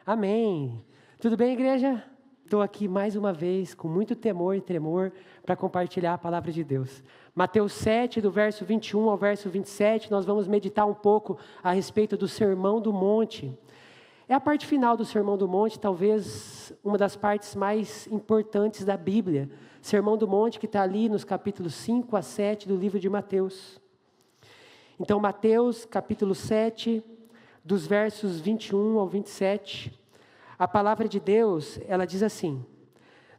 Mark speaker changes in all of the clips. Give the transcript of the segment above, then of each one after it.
Speaker 1: Amém. Tudo bem, igreja? Estou aqui mais uma vez, com muito temor e tremor, para compartilhar a palavra de Deus. Mateus 7, do verso 21 ao verso 27, nós vamos meditar um pouco a respeito do Sermão do Monte. É a parte final do Sermão do Monte, talvez uma das partes mais importantes da Bíblia. Sermão do Monte que está ali nos capítulos 5 a 7 do livro de Mateus. Então, Mateus, capítulo 7, dos versos 21 ao 27, a palavra de Deus, ela diz assim: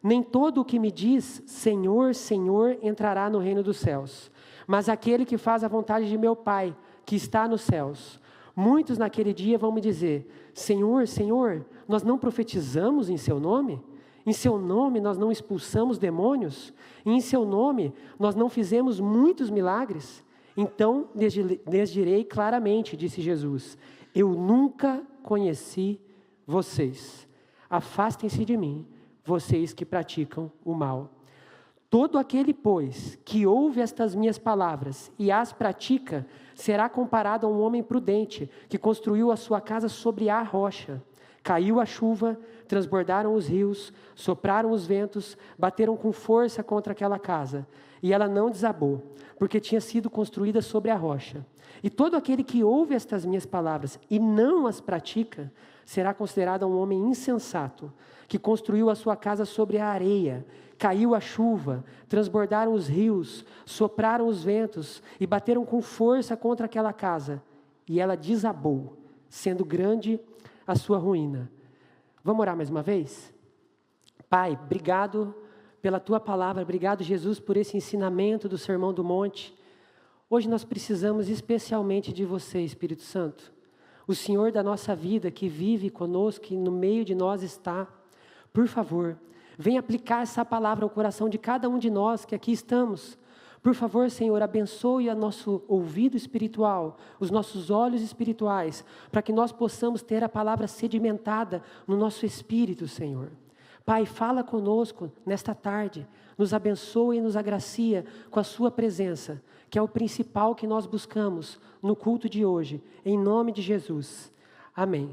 Speaker 1: nem todo o que me diz, Senhor, Senhor, entrará no reino dos céus, mas aquele que faz a vontade de meu Pai, que está nos céus. Muitos naquele dia vão me dizer: Senhor, Senhor, nós não profetizamos em seu nome? Em seu nome nós não expulsamos demônios? E em seu nome nós não fizemos muitos milagres? Então lhes direi claramente, disse Jesus: eu nunca conheci vocês. Afastem-se de mim, vocês que praticam o mal. Todo aquele, pois, que ouve estas minhas palavras e as pratica, será comparado a um homem prudente, que construiu a sua casa sobre a rocha. Caiu a chuva, transbordaram os rios, sopraram os ventos, bateram com força contra aquela casa, e ela não desabou, porque tinha sido construída sobre a rocha. E todo aquele que ouve estas minhas palavras e não as pratica, será considerado um homem insensato, que construiu a sua casa sobre a areia. Caiu a chuva, transbordaram os rios, sopraram os ventos e bateram com força contra aquela casa, e ela desabou, sendo grande a sua ruína. Vamos orar mais uma vez? Pai, obrigado pela Tua palavra, obrigado, Jesus, por esse ensinamento do Sermão do Monte. Hoje nós precisamos especialmente de Você, Espírito Santo, o Senhor da nossa vida, que vive conosco, que no meio de nós está. Por favor, venha aplicar essa palavra ao coração de cada um de nós que aqui estamos. Por favor, Senhor, abençoe o nosso ouvido espiritual, os nossos olhos espirituais, para que nós possamos ter a palavra sedimentada no nosso espírito, Senhor. Pai, fala conosco nesta tarde, nos abençoe e nos agracia com a sua presença, que é o principal que nós buscamos no culto de hoje, em nome de Jesus. Amém.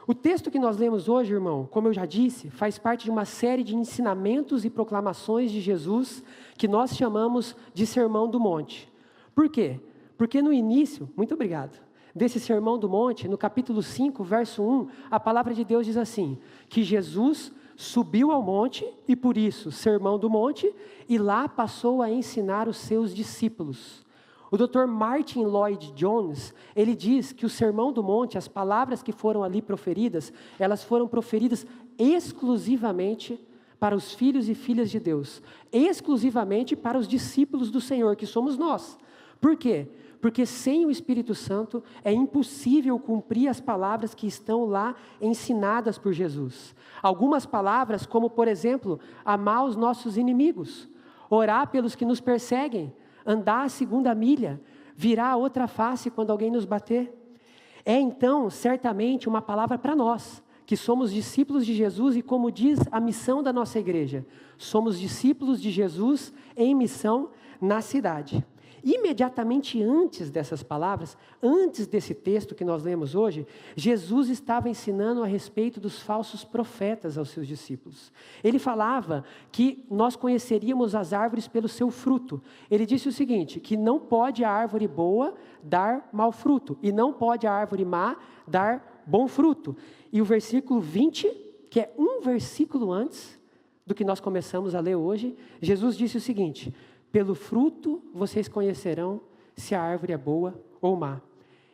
Speaker 1: O texto que nós lemos hoje, irmão, como eu já disse, faz parte de uma série de ensinamentos e proclamações de Jesus que nós chamamos de Sermão do Monte. Por quê? Porque no início, muito obrigado, desse Sermão do Monte, no capítulo 5, verso 1, a palavra de Deus diz assim, que Jesus subiu ao monte e por isso, Sermão do Monte, e lá passou a ensinar os seus discípulos. O Dr. Martin Lloyd Jones, ele diz que o Sermão do Monte, as palavras que foram ali proferidas, elas foram proferidas exclusivamente para os filhos e filhas de Deus, exclusivamente para os discípulos do Senhor, que somos nós. Por quê? Porque sem o Espírito Santo é impossível cumprir as palavras que estão lá ensinadas por Jesus. Algumas palavras, como por exemplo, amar os nossos inimigos, orar pelos que nos perseguem, andar a segunda milha, virar a outra face quando alguém nos bater. É então, certamente, uma palavra para nós, que somos discípulos de Jesus e como diz a missão da nossa igreja, somos discípulos de Jesus em missão na cidade. Imediatamente antes dessas palavras, antes desse texto que nós lemos hoje, Jesus estava ensinando a respeito dos falsos profetas aos seus discípulos. Ele falava que nós conheceríamos as árvores pelo seu fruto. Ele disse o seguinte, que não pode a árvore boa dar mau fruto, e não pode a árvore má dar bom fruto. E o versículo 20, que é um versículo antes do que nós começamos a ler hoje, Jesus disse o seguinte: pelo fruto vocês conhecerão se a árvore é boa ou má.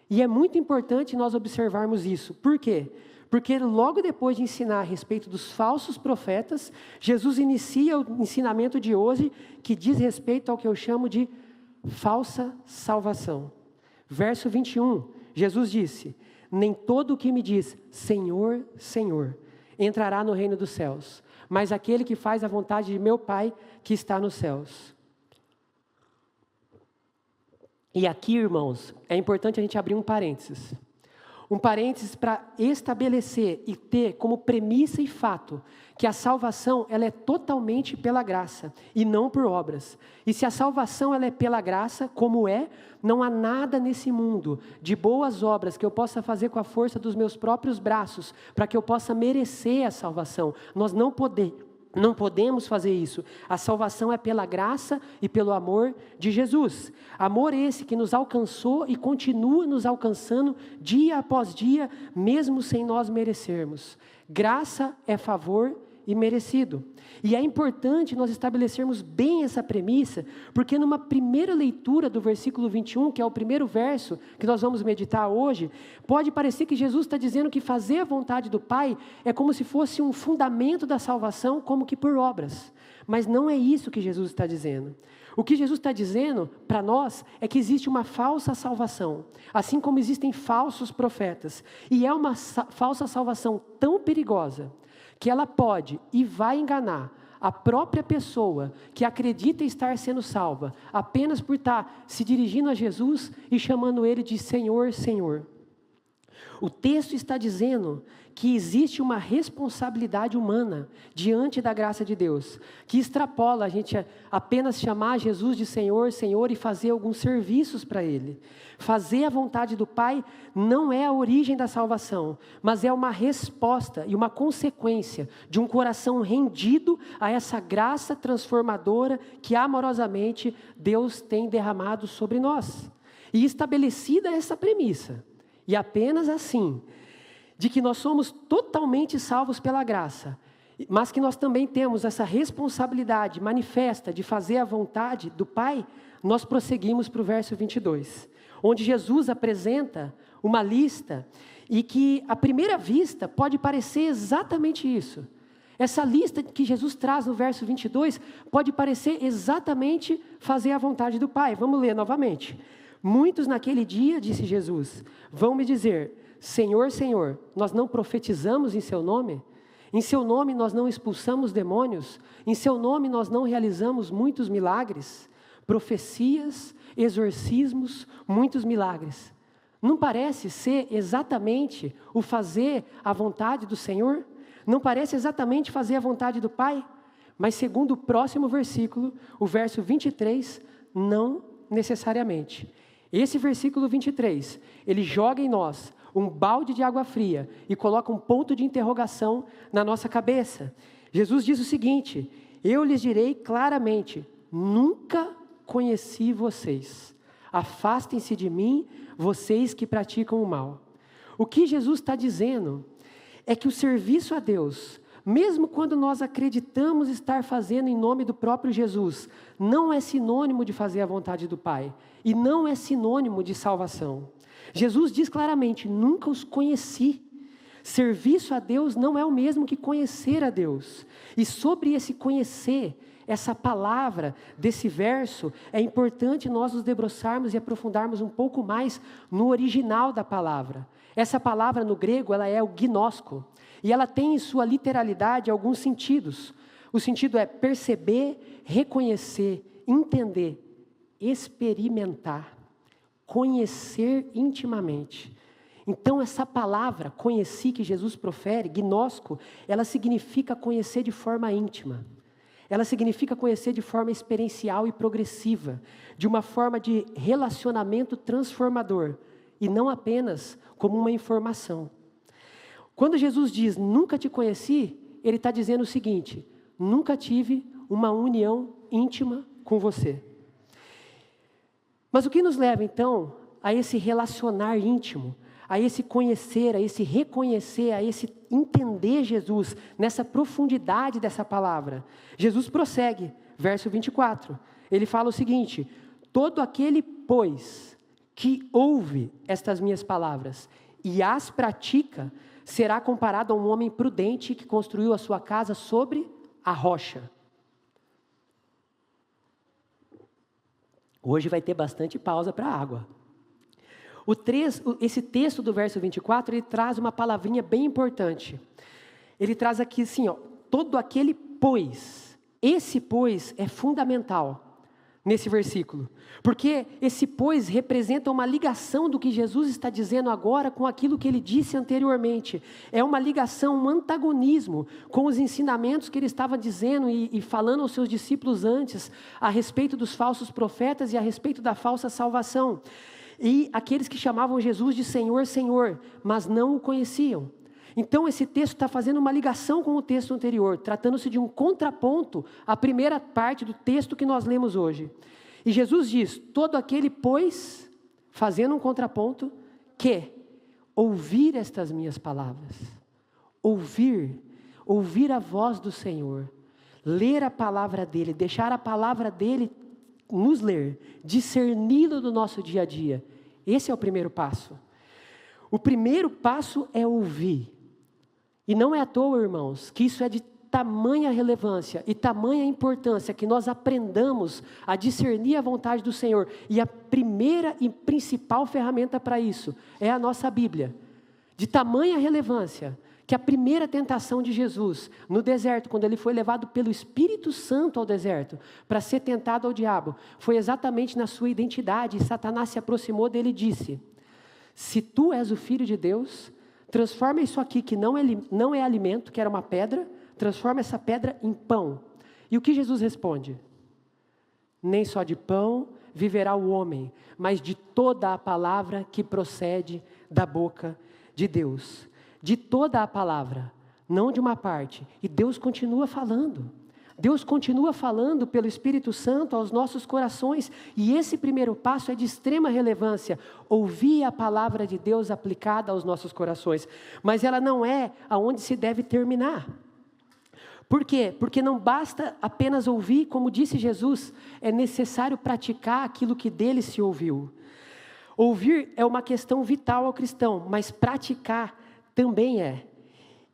Speaker 1: E é muito importante nós observarmos isso. Por quê? Porque logo depois de ensinar a respeito dos falsos profetas, Jesus inicia o ensinamento de hoje que diz respeito ao que eu chamo de falsa salvação. Verso 21, Jesus disse: nem todo o que me diz, Senhor, Senhor, entrará no reino dos céus, mas aquele que faz a vontade de meu Pai que está nos céus. E aqui, irmãos, é importante a gente abrir um parênteses. Um parênteses para estabelecer e ter como premissa e fato que a salvação ela é totalmente pela graça e não por obras. E se a salvação ela é pela graça, como é, não há nada nesse mundo de boas obras que eu possa fazer com a força dos meus próprios braços para que eu possa merecer a salvação. Nós não podemos fazer isso. A salvação é pela graça e pelo amor de Jesus. Amor esse que nos alcançou e continua nos alcançando dia após dia, mesmo sem nós merecermos. Graça é favor e merecido. E é importante nós estabelecermos bem essa premissa, porque numa primeira leitura do versículo 21, que é o primeiro verso que nós vamos meditar hoje, pode parecer que Jesus está dizendo que fazer a vontade do Pai é como se fosse um fundamento da salvação, como que por obras. Mas não é isso que Jesus está dizendo. O que Jesus está dizendo para nós é que existe uma falsa salvação, assim como existem falsos profetas. E é uma falsa salvação tão perigosa, que ela pode e vai enganar a própria pessoa que acredita estar sendo salva, apenas por estar se dirigindo a Jesus e chamando Ele de Senhor, Senhor. O texto está dizendo que existe uma responsabilidade humana diante da graça de Deus, que extrapola a gente apenas chamar Jesus de Senhor, Senhor e fazer alguns serviços para Ele. Fazer a vontade do Pai não é a origem da salvação, mas é uma resposta e uma consequência de um coração rendido a essa graça transformadora que amorosamente Deus tem derramado sobre nós. E estabelecida essa premissa, e apenas assim, de que nós somos totalmente salvos pela graça, mas que nós também temos essa responsabilidade manifesta de fazer a vontade do Pai, nós prosseguimos para o verso 22, onde Jesus apresenta uma lista, e que à primeira vista pode parecer exatamente isso. Essa lista que Jesus traz no verso 22 pode parecer exatamente fazer a vontade do Pai. Vamos ler novamente. Muitos naquele dia, disse Jesus, vão me dizer, Senhor, Senhor, nós não profetizamos em seu nome? Em seu nome nós não expulsamos demônios? Em seu nome nós não realizamos muitos milagres? Profecias, exorcismos, muitos milagres. Não parece ser exatamente o fazer a vontade do Senhor? Não parece exatamente fazer a vontade do Pai? Mas segundo o próximo versículo, o verso 23, não necessariamente. Esse versículo 23, ele joga em nós um balde de água fria e coloca um ponto de interrogação na nossa cabeça. Jesus diz o seguinte, eu lhes direi claramente, nunca conheci vocês. Afastem-se de mim, vocês que praticam o mal. O que Jesus está dizendo é que o serviço a Deus, mesmo quando nós acreditamos estar fazendo em nome do próprio Jesus, não é sinônimo de fazer a vontade do Pai, e não é sinônimo de salvação. Jesus diz claramente, nunca os conheci. Serviço a Deus não é o mesmo que conhecer a Deus. E sobre esse conhecer, essa palavra desse verso, é importante nós nos debruçarmos e aprofundarmos um pouco mais no original da palavra. Essa palavra no grego, ela é o gnosko, e ela tem em sua literalidade alguns sentidos. O sentido é perceber, reconhecer, entender, experimentar, conhecer intimamente. Então essa palavra, conheci, que Jesus profere, gnosko, ela significa conhecer de forma íntima. Ela significa conhecer de forma experiencial e progressiva, de uma forma de relacionamento transformador, e não apenas como uma informação. Quando Jesus diz, nunca te conheci, Ele está dizendo o seguinte, nunca tive uma união íntima com você. Mas o que nos leva então a esse relacionar íntimo, a esse conhecer, a esse reconhecer, a esse entender Jesus, nessa profundidade dessa palavra? Jesus prossegue, verso 24, ele fala o seguinte, todo aquele, pois, que ouve estas minhas palavras e as pratica, será comparado a um homem prudente que construiu a sua casa sobre a rocha. Hoje vai ter bastante pausa para a água. Esse texto do verso 24, ele traz uma palavrinha bem importante. Ele traz aqui assim, ó, todo aquele pois. Esse pois é fundamental. nesse versículo. Porque esse pois representa uma ligação do que Jesus está dizendo agora com aquilo que ele disse anteriormente. É uma ligação, um antagonismo com os ensinamentos que ele estava dizendo e falando aos seus discípulos antes, a respeito dos falsos profetas e a respeito da falsa salvação. E aqueles que chamavam Jesus de Senhor, Senhor, mas não o conheciam. Então esse texto está fazendo uma ligação com o texto anterior, tratando-se de um contraponto à primeira parte do texto que nós lemos hoje. E Jesus diz, todo aquele, pois, fazendo um contraponto, que ouvir estas minhas palavras, ouvir a voz do Senhor, ler a palavra dEle, deixar a palavra dEle nos ler, discerni-lo do nosso dia a dia. Esse é o primeiro passo. O primeiro passo é ouvir. E não é à toa, irmãos, que isso é de tamanha relevância e tamanha importância que nós aprendamos a discernir a vontade do Senhor. E a primeira e principal ferramenta para isso é a nossa Bíblia. De tamanha relevância que a primeira tentação de Jesus no deserto, quando ele foi levado pelo Espírito Santo ao deserto para ser tentado ao diabo, foi exatamente na sua identidade. E Satanás se aproximou dele e disse, se tu és o Filho de Deus, transforma isso aqui que não é alimento, que era uma pedra, transforma essa pedra em pão. E o que Jesus responde? Nem só de pão viverá o homem, mas de toda a palavra que procede da boca de Deus. De toda a palavra, não de uma parte. E Deus continua falando. Deus continua falando pelo Espírito Santo aos nossos corações. E esse primeiro passo é de extrema relevância. Ouvir a palavra de Deus aplicada aos nossos corações. Mas ela não é aonde se deve terminar. Por quê? Porque não basta apenas ouvir, como disse Jesus, é necessário praticar aquilo que dele se ouviu. Ouvir é uma questão vital ao cristão, mas praticar também é.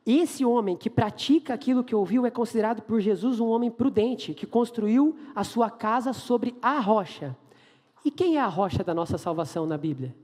Speaker 1: Esse homem que pratica aquilo que ouviu é considerado por Jesus um homem prudente, que construiu a sua casa sobre a rocha. E quem é a rocha da nossa salvação na Bíblia?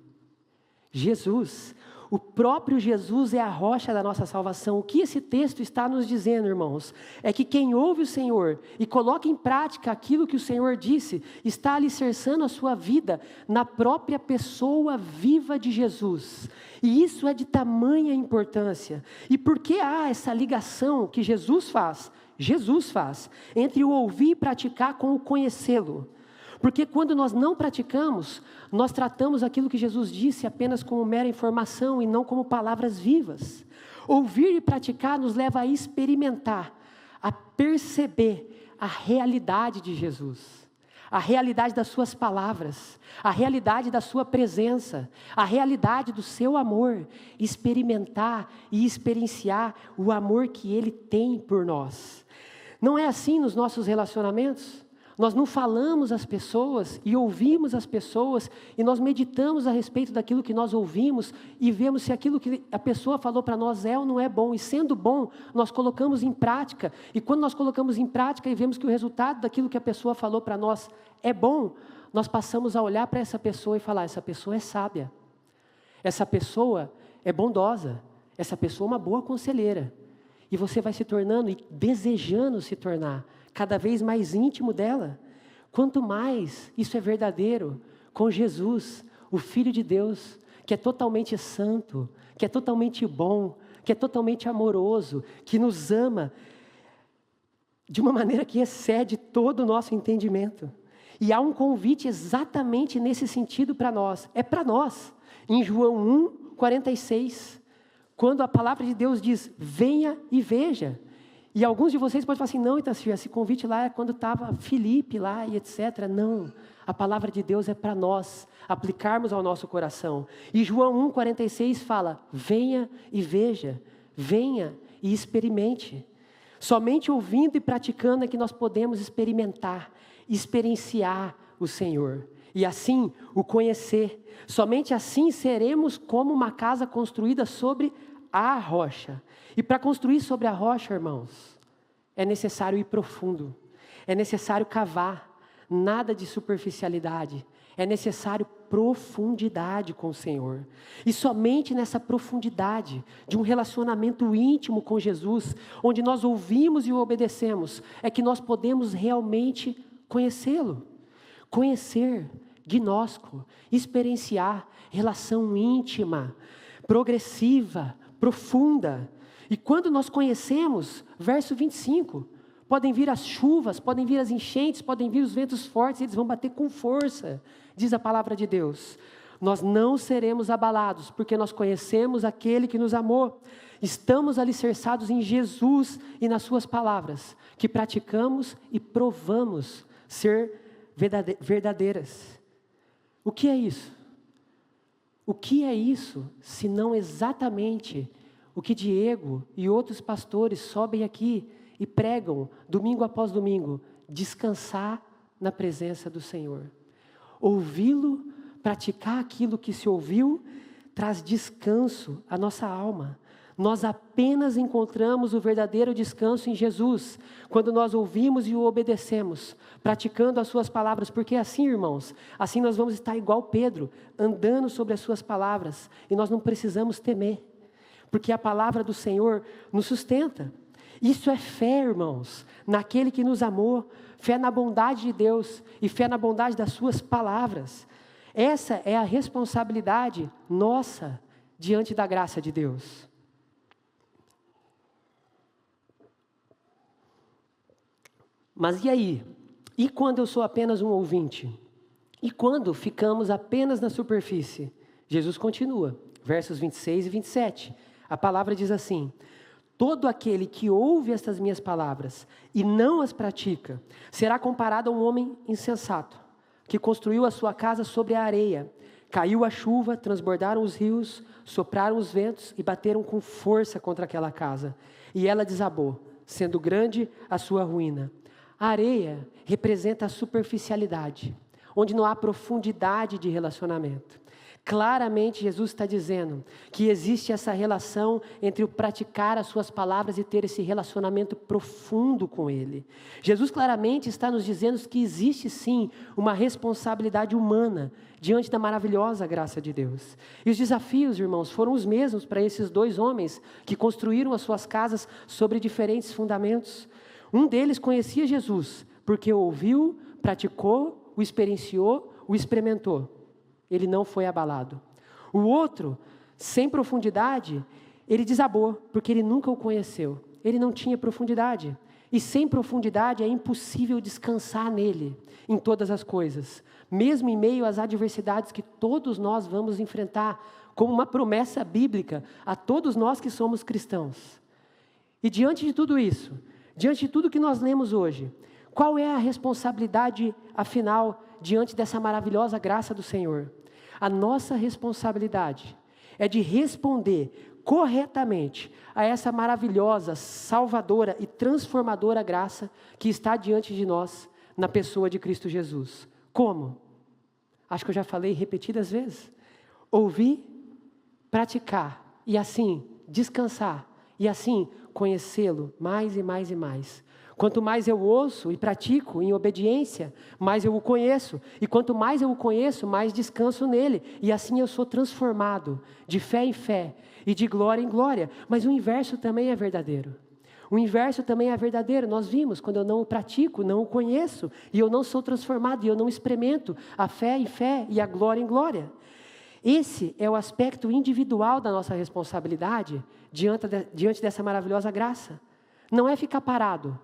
Speaker 1: Jesus. O próprio Jesus é a rocha da nossa salvação. O que esse texto está nos dizendo, irmãos, é que quem ouve o Senhor e coloca em prática aquilo que o Senhor disse, está alicerçando a sua vida na própria pessoa viva de Jesus. E isso é de tamanha importância. E por que há essa ligação que Jesus faz, entre o ouvir e praticar com o conhecê-lo? Porque quando nós não praticamos, nós tratamos aquilo que Jesus disse apenas como mera informação e não como palavras vivas. Ouvir e praticar nos leva a experimentar, a perceber a realidade de Jesus, a realidade das suas palavras, a realidade da sua presença, a realidade do seu amor, experimentar e experienciar o amor que Ele tem por nós. Não é assim nos nossos relacionamentos? Nós não falamos às pessoas e ouvimos as pessoas e nós meditamos a respeito daquilo que nós ouvimos e vemos se aquilo que a pessoa falou para nós é ou não é bom. E sendo bom, nós colocamos em prática. E quando nós colocamos em prática e vemos que o resultado daquilo que a pessoa falou para nós é bom, nós passamos a olhar para essa pessoa e falar, essa pessoa é sábia. Essa pessoa é bondosa. Essa pessoa é uma boa conselheira. E você vai se tornando e desejando se tornar cada vez mais íntimo dela. Quanto mais isso é verdadeiro com Jesus, o Filho de Deus, que é totalmente santo, que é totalmente bom, que é totalmente amoroso, que nos ama de uma maneira que excede todo o nosso entendimento. E há um convite exatamente nesse sentido para nós. É para nós. Em João 1:46, quando a palavra de Deus diz, venha e veja. E alguns de vocês podem falar assim, não, Itacir, esse convite lá é quando estava Filipe lá e etc. Não, a palavra de Deus é para nós aplicarmos ao nosso coração. E João 1:46 fala, venha e veja, venha e experimente. Somente ouvindo e praticando é que nós podemos experimentar, experienciar o Senhor. E assim, o conhecer. Somente assim seremos como uma casa construída sobre a rocha. E para construir sobre a rocha, irmãos, é necessário ir profundo. É necessário cavar. Nada de superficialidade. É necessário profundidade com o Senhor. E somente nessa profundidade de um relacionamento íntimo com Jesus, onde nós ouvimos e o obedecemos, é que nós podemos realmente conhecê-lo. Conhecer, gnóstico, experienciar, relação íntima, progressiva, profunda. E quando nós conhecemos, verso 25, podem vir as chuvas, podem vir as enchentes, podem vir os ventos fortes, eles vão bater com força, diz a palavra de Deus. Nós não seremos abalados, porque nós conhecemos aquele que nos amou. Estamos alicerçados em Jesus e nas suas palavras, que praticamos e provamos ser verdadeiras. O que é isso? O que é isso, se não exatamente o que Diego e outros pastores sobem aqui e pregam, domingo após domingo, descansar na presença do Senhor. Ouvi-lo, praticar aquilo que se ouviu, traz descanso à nossa alma. Nós apenas encontramos o verdadeiro descanso em Jesus, quando nós ouvimos e o obedecemos, praticando as suas palavras, porque assim, irmãos, assim nós vamos estar igual Pedro, andando sobre as suas palavras, e nós não precisamos temer, porque a palavra do Senhor nos sustenta. Isso é fé, irmãos, naquele que nos amou, fé na bondade de Deus e fé na bondade das suas palavras. Essa é a responsabilidade nossa diante da graça de Deus. Mas e aí? E quando eu sou apenas um ouvinte? E quando ficamos apenas na superfície? Jesus continua, versos 26 e 27. A palavra diz assim: todo aquele que ouve estas minhas palavras e não as pratica, será comparado a um homem insensato, que construiu a sua casa sobre a areia. Caiu a chuva, transbordaram os rios, sopraram os ventos e bateram com força contra aquela casa. E ela desabou, sendo grande a sua ruína. A areia representa a superficialidade, onde não há profundidade de relacionamento. Claramente Jesus está dizendo que existe essa relação entre o praticar as suas palavras e ter esse relacionamento profundo com Ele. Jesus claramente está nos dizendo que existe sim uma responsabilidade humana diante da maravilhosa graça de Deus. E os desafios, irmãos, foram os mesmos para esses dois homens que construíram as suas casas sobre diferentes fundamentos. Um deles conhecia Jesus, porque ouviu, praticou, o experienciou, o experimentou. Ele não foi abalado. O outro, sem profundidade, ele desabou, porque ele nunca o conheceu. Ele não tinha profundidade. E sem profundidade é impossível descansar nele, em todas as coisas. Mesmo em meio às adversidades que todos nós vamos enfrentar, como uma promessa bíblica a todos nós que somos cristãos. E diante de tudo isso, diante de tudo que nós lemos hoje, qual é a responsabilidade, afinal, diante dessa maravilhosa graça do Senhor? A nossa responsabilidade é de responder corretamente a essa maravilhosa, salvadora e transformadora graça que está diante de nós na pessoa de Cristo Jesus. Como? Acho que eu já falei repetidas vezes. Ouvir, praticar e assim descansar e assim conhecê-lo mais e mais e mais. Quanto mais eu ouço e pratico em obediência, mais eu o conheço. E quanto mais eu o conheço, mais descanso nele. E assim eu sou transformado de fé em fé e de glória em glória. Mas o inverso também é verdadeiro. O inverso também é verdadeiro. Nós vimos, quando eu não o pratico, não o conheço, e eu não sou transformado, e eu não experimento a fé em fé e a glória em glória. Esse é o aspecto individual da nossa responsabilidade diante dessa maravilhosa graça. Não é ficar parado.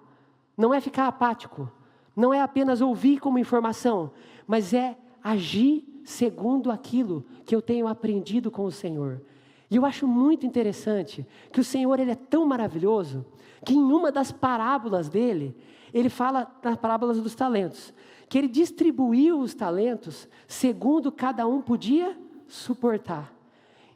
Speaker 1: Não é ficar apático, não é apenas ouvir como informação, mas é agir segundo aquilo que eu tenho aprendido com o Senhor. E eu acho muito interessante que o Senhor ele é tão maravilhoso, que em uma das parábolas dele, ele fala nas parábolas dos talentos, que ele distribuiu os talentos segundo cada um podia suportar.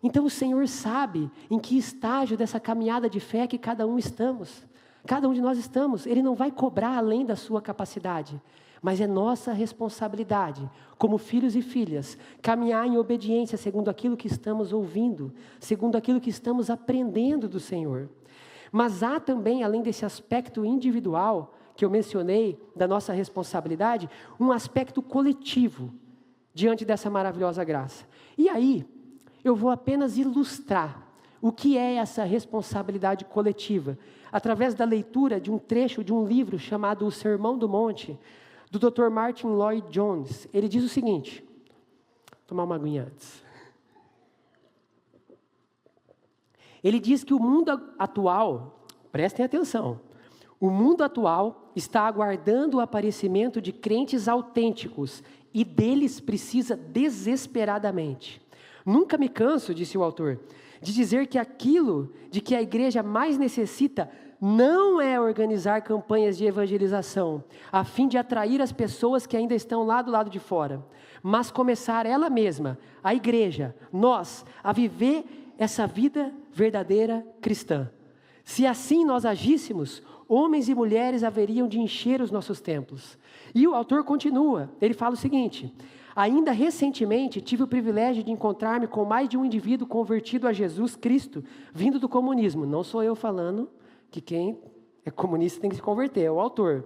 Speaker 1: Então o Senhor sabe em que estágio dessa caminhada de fé que cada um estamos. Cada um de nós estamos, Ele não vai cobrar além da sua capacidade, mas é nossa responsabilidade, como filhos e filhas, caminhar em obediência segundo aquilo que estamos ouvindo, segundo aquilo que estamos aprendendo do Senhor. Mas há também, além desse aspecto individual, que eu mencionei, da nossa responsabilidade, um aspecto coletivo, diante dessa maravilhosa graça. E aí, eu vou apenas ilustrar o que é essa responsabilidade coletiva, através da leitura de um trecho de um livro chamado O Sermão do Monte, do Dr. Martin Lloyd Jones. Ele diz o seguinte, vou tomar uma aguinha antes. Ele diz que o mundo atual, prestem atenção, o mundo atual está aguardando o aparecimento de crentes autênticos e deles precisa desesperadamente. Nunca me canso, disse o autor, de dizer que aquilo de que a igreja mais necessita não é organizar campanhas de evangelização, a fim de atrair as pessoas que ainda estão lá do lado de fora, mas começar ela mesma, a igreja, nós, a viver essa vida verdadeira cristã. Se assim nós agíssemos, homens e mulheres haveriam de encher os nossos templos. E o autor continua, ele fala o seguinte: ainda recentemente tive o privilégio de encontrar-me com mais de um indivíduo convertido a Jesus Cristo, vindo do comunismo. Não sou eu falando que quem é comunista tem que se converter, é o autor.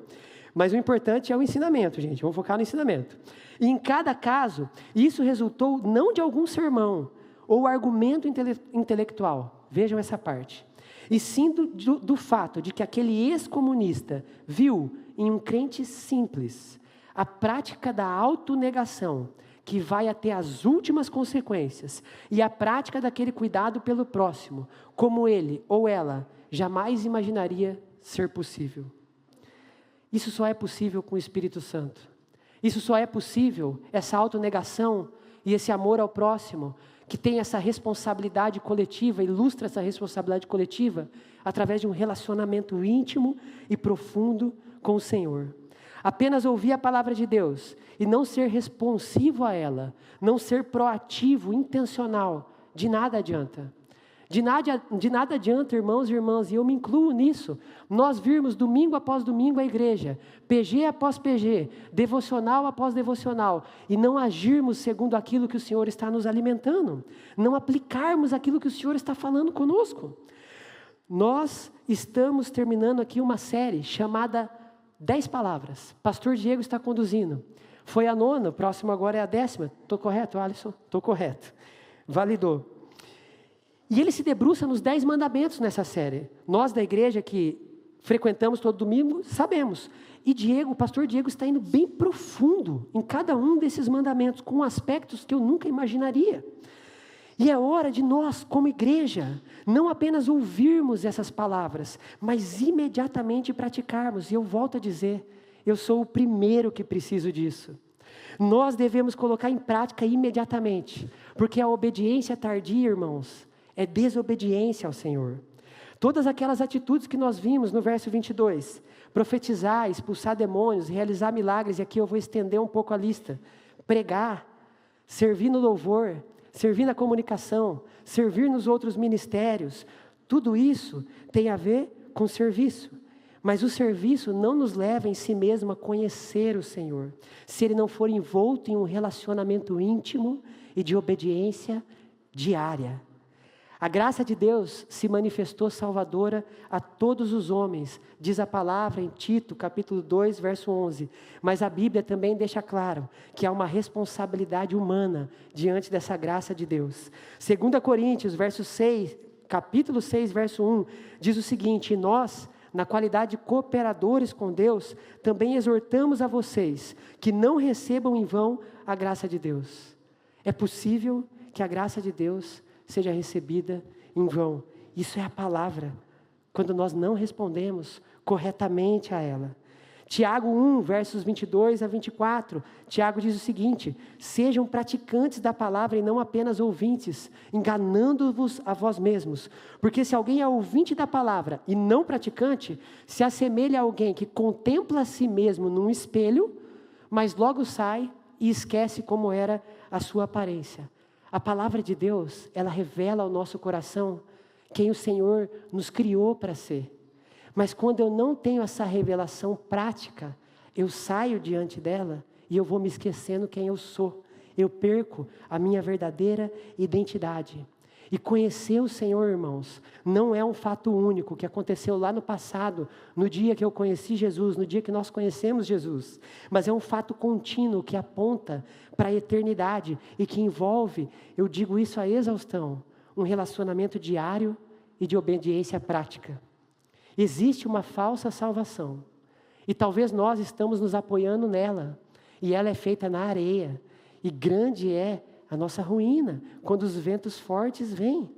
Speaker 1: Mas o importante é o ensinamento, gente, vamos focar no ensinamento. E em cada caso, isso resultou não de algum sermão ou argumento intelectual, vejam essa parte, e sim do fato de que aquele ex-comunista viu em um crente simples a prática da autonegação, que vai até as últimas consequências, e a prática daquele cuidado pelo próximo, como ele ou ela jamais imaginaria ser possível. Isso só é possível com o Espírito Santo. Isso só é possível, essa autonegação e esse amor ao próximo, que tem essa responsabilidade coletiva, ilustra essa responsabilidade coletiva, através de um relacionamento íntimo e profundo com o Senhor. Apenas ouvir a palavra de Deus e não ser responsivo a ela, não ser proativo, intencional, de nada adianta. De nada adianta, irmãos e irmãs, e eu me incluo nisso, nós virmos domingo após domingo a igreja, PG após PG, devocional após devocional, e não agirmos segundo aquilo que o Senhor está nos alimentando, não aplicarmos aquilo que o Senhor está falando conosco. Nós estamos terminando aqui uma série chamada 10 palavras. Pastor Diego está conduzindo. Foi a 9ª, o próximo agora é a 10ª. Estou correto, Alisson? Estou correto. Validou. E ele se debruça nos 10 mandamentos nessa série. Nós da igreja que frequentamos todo domingo, sabemos. E o pastor Diego está indo bem profundo em cada um desses mandamentos, com aspectos que eu nunca imaginaria. E é hora de nós, como igreja, não apenas ouvirmos essas palavras, mas imediatamente praticarmos. E eu volto a dizer, eu sou o primeiro que preciso disso. Nós devemos colocar em prática imediatamente, porque a obediência tardia, irmãos, é desobediência ao Senhor. Todas aquelas atitudes que nós vimos no verso 22, profetizar, expulsar demônios, realizar milagres, e aqui eu vou estender um pouco a lista, pregar, servir no louvor, servir na comunicação, servir nos outros ministérios, tudo isso tem a ver com serviço. Mas o serviço não nos leva em si mesmo a conhecer o Senhor, se ele não for envolto em um relacionamento íntimo e de obediência diária. A graça de Deus se manifestou salvadora a todos os homens, diz a palavra em Tito, capítulo 2, verso 11. Mas a Bíblia também deixa claro que há uma responsabilidade humana diante dessa graça de Deus. 2 Coríntios, capítulo 6, verso 1, diz o seguinte: nós, na qualidade de cooperadores com Deus, também exortamos a vocês que não recebam em vão a graça de Deus. É possível que a graça de Deus seja recebida em vão. Isso é a palavra, quando nós não respondemos corretamente a ela. Tiago 1, versos 22 a 24, Tiago diz o seguinte: sejam praticantes da palavra e não apenas ouvintes, enganando-vos a vós mesmos, porque se alguém é ouvinte da palavra e não praticante, se assemelha a alguém que contempla a si mesmo num espelho, mas logo sai e esquece como era a sua aparência. A palavra de Deus, ela revela ao nosso coração quem o Senhor nos criou para ser. Mas quando eu não tenho essa revelação prática, eu saio diante dela e eu vou me esquecendo quem eu sou. Eu perco a minha verdadeira identidade. E conhecer o Senhor, irmãos, não é um fato único que aconteceu lá no passado, no dia que eu conheci Jesus, no dia que nós conhecemos Jesus. Mas é um fato contínuo que aponta para a eternidade e que envolve, eu digo isso à exaustão, um relacionamento diário e de obediência prática. Existe uma falsa salvação. E talvez nós estamos nos apoiando nela, e ela é feita na areia, e grande é a nossa ruína, quando os ventos fortes vêm.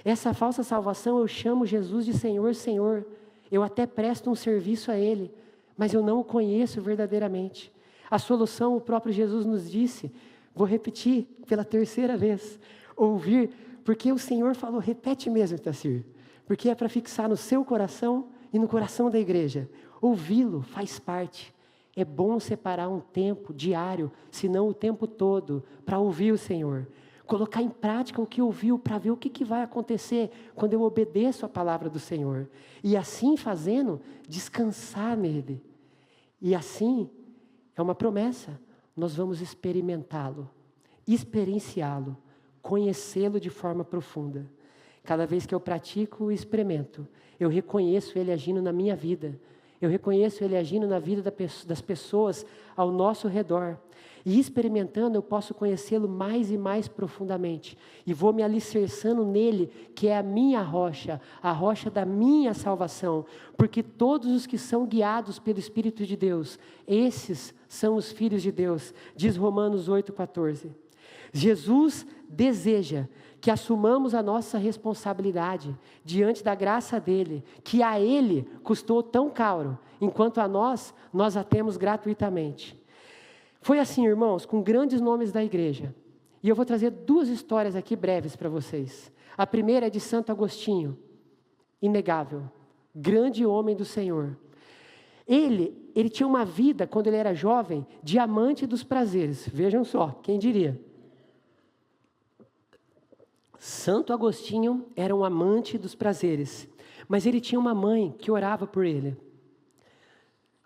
Speaker 1: Essa falsa salvação, eu chamo Jesus de Senhor, Senhor, eu até presto um serviço a Ele, mas eu não o conheço verdadeiramente. A solução, o próprio Jesus nos disse, vou repetir pela terceira vez, ouvir, porque o Senhor falou, repete mesmo, Itacir, porque é para fixar no seu coração e no coração da igreja. Ouvi-lo faz parte. É bom separar um tempo diário, se não o tempo todo, para ouvir o Senhor. Colocar em prática o que ouviu, para ver o que vai acontecer quando eu obedeço a palavra do Senhor. E assim fazendo, descansar nele. E assim, é uma promessa, nós vamos experimentá-lo, experienciá-lo, conhecê-lo de forma profunda. Cada vez que eu pratico e experimento, eu reconheço Ele agindo na minha vida. Eu reconheço Ele agindo na vida das pessoas ao nosso redor. E experimentando, eu posso conhecê-lo mais e mais profundamente. E vou me alicerçando nele, que é a minha rocha, a rocha da minha salvação. Porque todos os que são guiados pelo Espírito de Deus, esses são os filhos de Deus, diz Romanos 8,14. Jesus deseja que assumamos a nossa responsabilidade diante da graça dele, que a ele custou tão caro, enquanto a nós a temos gratuitamente. Foi assim, irmãos, com grandes nomes da igreja. E eu vou trazer 2 histórias aqui breves para vocês. A primeira é de Santo Agostinho, inegável, grande homem do Senhor. Ele tinha uma vida, quando ele era jovem, de amante dos prazeres. Vejam só, quem diria? Santo Agostinho era um amante dos prazeres, mas ele tinha uma mãe que orava por ele.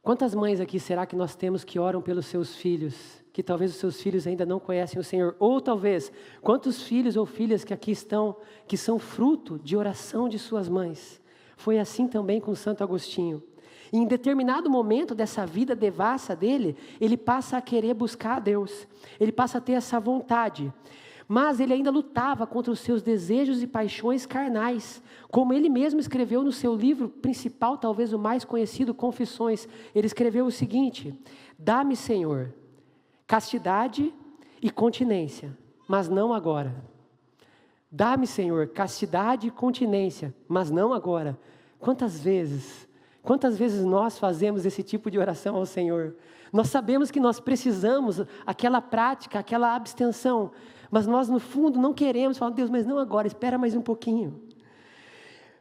Speaker 1: Quantas mães aqui será que nós temos que oram pelos seus filhos, que talvez os seus filhos ainda não conhecem o Senhor? Ou talvez, quantos filhos ou filhas que aqui estão, que são fruto de oração de suas mães? Foi assim também com Santo Agostinho. E em determinado momento dessa vida devassa dele, ele passa a querer buscar a Deus, ele passa a ter essa vontade. Mas ele ainda lutava contra os seus desejos e paixões carnais. Como ele mesmo escreveu no seu livro principal, talvez o mais conhecido, Confissões. Ele escreveu o seguinte: dá-me, Senhor, castidade e continência, mas não agora. Dá-me, Senhor, castidade e continência, mas não agora. Quantas vezes nós fazemos esse tipo de oração ao Senhor? Nós sabemos que nós precisamos aquela prática, aquela abstenção, mas nós no fundo não queremos falar, Deus, mas não agora, espera mais um pouquinho.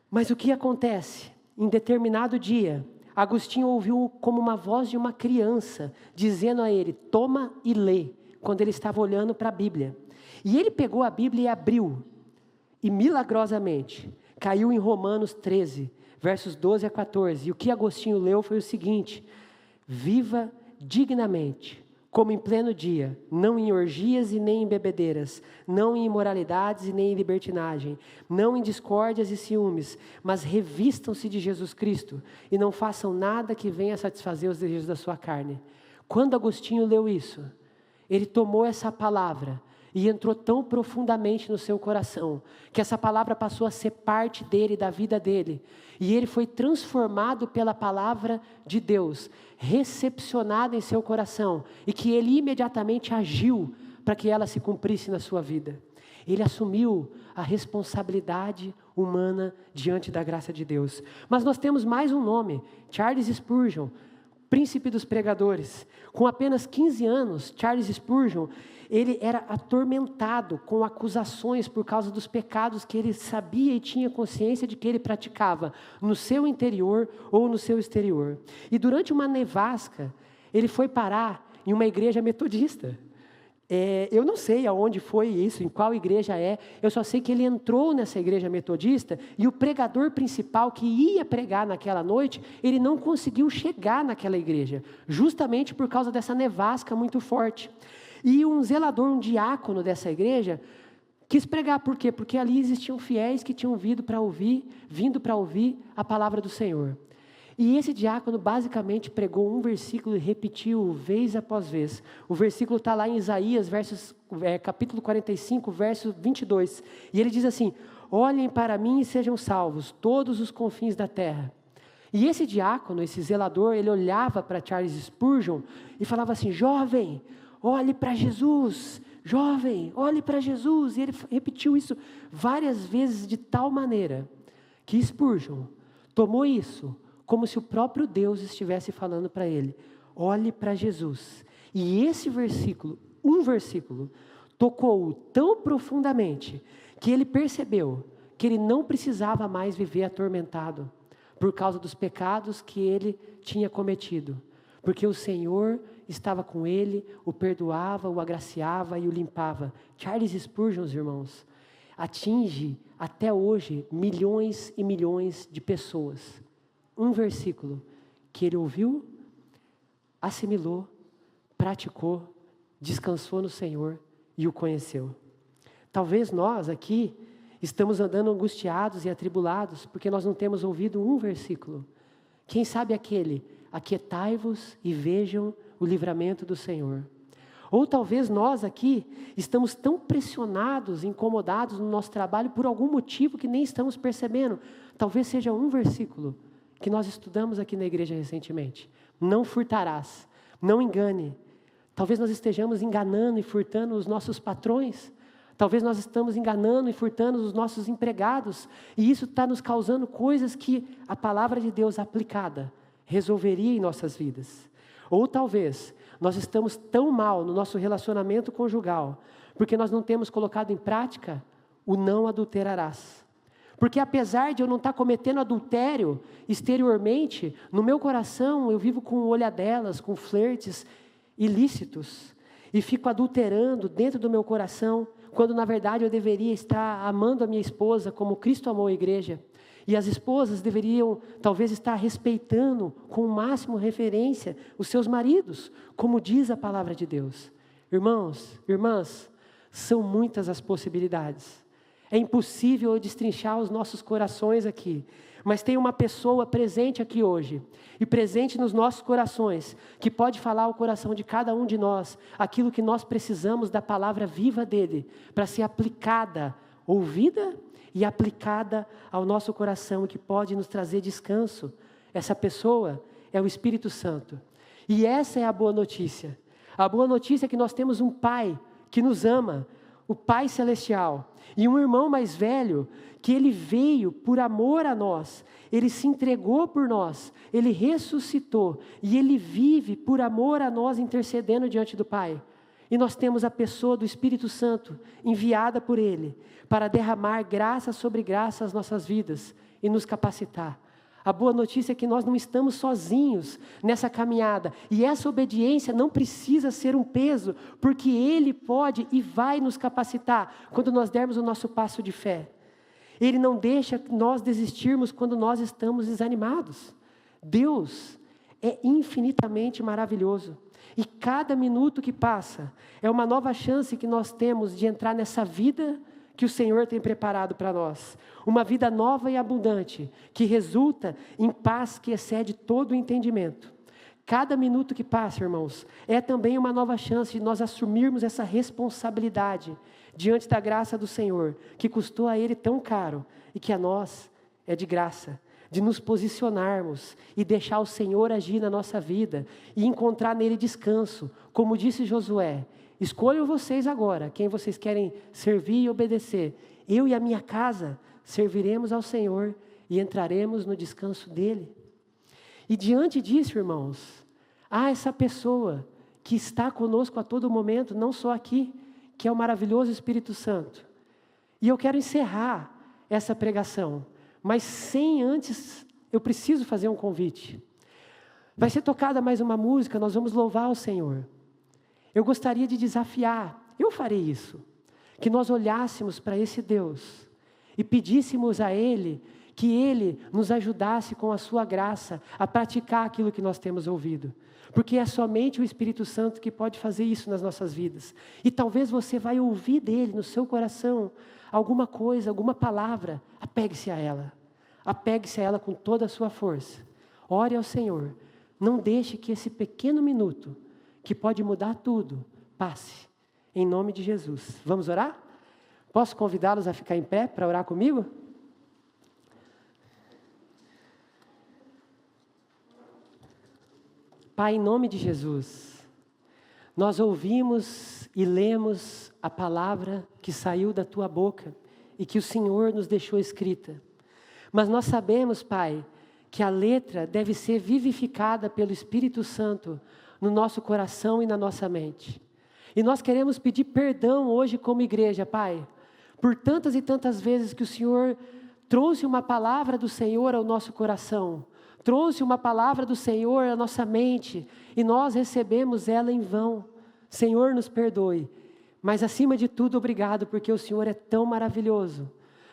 Speaker 1: Mas o que acontece? Em determinado dia, Agostinho ouviu como uma voz de uma criança, dizendo a ele, toma e lê, quando ele estava olhando para a Bíblia. E ele pegou a Bíblia e abriu, e milagrosamente, caiu em Romanos 13, versos 12 a 14. E o que Agostinho leu foi o seguinte: viva dignamente, como em pleno dia, não em orgias e nem em bebedeiras, não em imoralidades e nem em libertinagem, não em discórdias e ciúmes, mas revistam-se de Jesus Cristo e não façam nada que venha satisfazer os desejos da sua carne. Quando Agostinho leu isso, ele tomou essa palavra e entrou tão profundamente no seu coração, que essa palavra passou a ser parte dele, da vida dele. E ele foi transformado pela palavra de Deus, recepcionada em seu coração, e que ele imediatamente agiu para que ela se cumprisse na sua vida. Ele assumiu a responsabilidade humana diante da graça de Deus. Mas nós temos mais um nome, Charles Spurgeon, príncipe dos pregadores. Com apenas 15 anos, Charles Spurgeon, ele era atormentado com acusações por causa dos pecados que ele sabia e tinha consciência de que ele praticava no seu interior ou no seu exterior. E durante uma nevasca, ele foi parar em uma igreja metodista. Eu não sei aonde foi isso, em qual igreja é, eu só sei que ele entrou nessa igreja metodista e o pregador principal que ia pregar naquela noite, ele não conseguiu chegar naquela igreja, justamente por causa dessa nevasca muito forte. E um zelador, um diácono dessa igreja, quis pregar, por quê? Porque ali existiam fiéis que tinham vindo para ouvir a palavra do Senhor. E esse diácono basicamente pregou um versículo e repetiu vez após vez. O versículo está lá em Isaías, capítulo 45, verso 22. E ele diz assim: olhem para mim e sejam salvos todos os confins da terra. E esse diácono, esse zelador, ele olhava para Charles Spurgeon e falava assim: jovem, olhe para Jesus, jovem, olhe para Jesus. E ele repetiu isso várias vezes de tal maneira que Spurgeon tomou isso como se o próprio Deus estivesse falando para ele: olhe para Jesus. E esse versículo, um versículo, tocou-o tão profundamente que ele percebeu que ele não precisava mais viver atormentado por causa dos pecados que ele tinha cometido, porque o Senhor estava com ele, o perdoava, o agraciava e o limpava. Charles Spurgeon, irmãos, atinge até hoje milhões e milhões de pessoas. Um versículo que ele ouviu, assimilou, praticou, descansou no Senhor e o conheceu. Talvez nós aqui estamos andando angustiados e atribulados porque nós não temos ouvido um versículo. Quem sabe aquele: aquietai-vos e vejam o livramento do Senhor. Ou talvez nós aqui estamos tão pressionados, incomodados no nosso trabalho por algum motivo que nem estamos percebendo. Talvez seja um versículo que nós estudamos aqui na igreja recentemente: não furtarás, não engane. Talvez nós estejamos enganando e furtando os nossos patrões. Talvez nós estamos enganando e furtando os nossos empregados. E isso está nos causando coisas que a palavra de Deus aplicada resolveria em nossas vidas. Ou talvez nós estamos tão mal no nosso relacionamento conjugal, porque nós não temos colocado em prática o não adulterarás. Porque apesar de eu não estar cometendo adultério exteriormente, no meu coração eu vivo com olhadelas, com flertes ilícitos. E fico adulterando dentro do meu coração, quando na verdade eu deveria estar amando a minha esposa como Cristo amou a igreja. E as esposas deveriam talvez estar respeitando com o máximo referência os seus maridos, como diz a palavra de Deus. Irmãos, irmãs, são muitas as possibilidades. É impossível eu destrinchar os nossos corações aqui, mas tem uma pessoa presente aqui hoje, e presente nos nossos corações, que pode falar ao coração de cada um de nós, aquilo que nós precisamos da palavra viva dele, para ser aplicada, ouvida e aplicada ao nosso coração, que pode nos trazer descanso. Essa pessoa é o Espírito Santo. E essa é a boa notícia. A boa notícia é que nós temos um Pai que nos ama, o Pai Celestial, e um irmão mais velho, que ele veio por amor a nós, ele se entregou por nós, ele ressuscitou, e ele vive por amor a nós, intercedendo diante do Pai. E nós temos a pessoa do Espírito Santo, enviada por ele, para derramar graça sobre graça às nossas vidas, e nos capacitar. A boa notícia é que nós não estamos sozinhos nessa caminhada, e essa obediência não precisa ser um peso, porque Ele pode e vai nos capacitar quando nós dermos o nosso passo de fé. Ele não deixa nós desistirmos quando nós estamos desanimados. Deus é infinitamente maravilhoso, e cada minuto que passa é uma nova chance que nós temos de entrar nessa vida que o Senhor tem preparado para nós. Uma vida nova e abundante, que resulta em paz que excede todo o entendimento. Cada minuto que passa, irmãos, é também uma nova chance de nós assumirmos essa responsabilidade diante da graça do Senhor, que custou a Ele tão caro e que a nós é de graça, de nos posicionarmos e deixar o Senhor agir na nossa vida e encontrar nele descanso. Como disse Josué: escolham vocês agora quem vocês querem servir e obedecer. Eu e a minha casa serviremos ao Senhor e entraremos no descanso dele. E diante disso, irmãos, há essa pessoa que está conosco a todo momento, não só aqui, que é o maravilhoso Espírito Santo. E eu quero encerrar essa pregação, mas sem antes, eu preciso fazer um convite. Vai ser tocada mais uma música, nós vamos louvar o Senhor. Eu gostaria de desafiar, eu farei isso, que nós olhássemos para esse Deus e pedíssemos a Ele que Ele nos ajudasse com a sua graça a praticar aquilo que nós temos ouvido. Porque é somente o Espírito Santo que pode fazer isso nas nossas vidas. E talvez você vai ouvir dele no seu coração alguma coisa, alguma palavra. Apegue-se a ela. Apegue-se a ela com toda a sua força. Ore ao Senhor. Não deixe que esse pequeno minuto, que pode mudar tudo, passe. Em nome de Jesus. Vamos orar? Posso convidá-los a ficar em pé para orar comigo? Pai, em nome de Jesus, nós ouvimos e lemos a palavra que saiu da Tua boca e que o Senhor nos deixou escrita. Mas nós sabemos, Pai, que a letra deve ser vivificada pelo Espírito Santo no nosso coração e na nossa mente. E nós queremos pedir perdão hoje como igreja, Pai, por tantas e tantas vezes que o Senhor trouxe uma palavra do Senhor ao nosso coração, trouxe uma palavra do Senhor à nossa mente, e nós recebemos ela em vão. Senhor, nos perdoe, mas acima de tudo, obrigado, porque o Senhor é tão maravilhoso,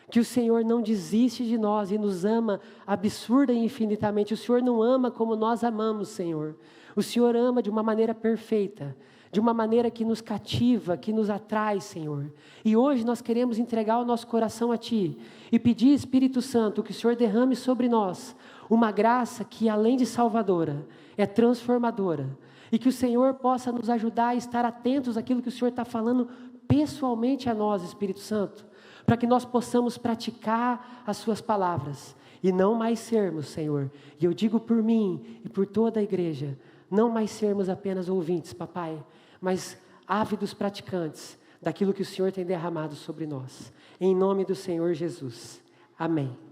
Speaker 1: que o Senhor não desiste de nós e nos ama absurda e infinitamente. O Senhor não ama como nós amamos, Senhor. O Senhor ama de uma maneira perfeita, de uma maneira que nos cativa, que nos atrai, Senhor. E hoje nós queremos entregar o nosso coração a Ti e pedir, Espírito Santo, que o Senhor derrame sobre nós uma graça que, além de salvadora, é transformadora. E que o Senhor possa nos ajudar a estar atentos àquilo que o Senhor está falando pessoalmente a nós, Espírito Santo, para que nós possamos praticar as Suas palavras e não mais sermos, Senhor, e eu digo por mim e por toda a igreja, não mais sermos apenas ouvintes, papai, mas ávidos praticantes daquilo que o Senhor tem derramado sobre nós. Em nome do Senhor Jesus. Amém.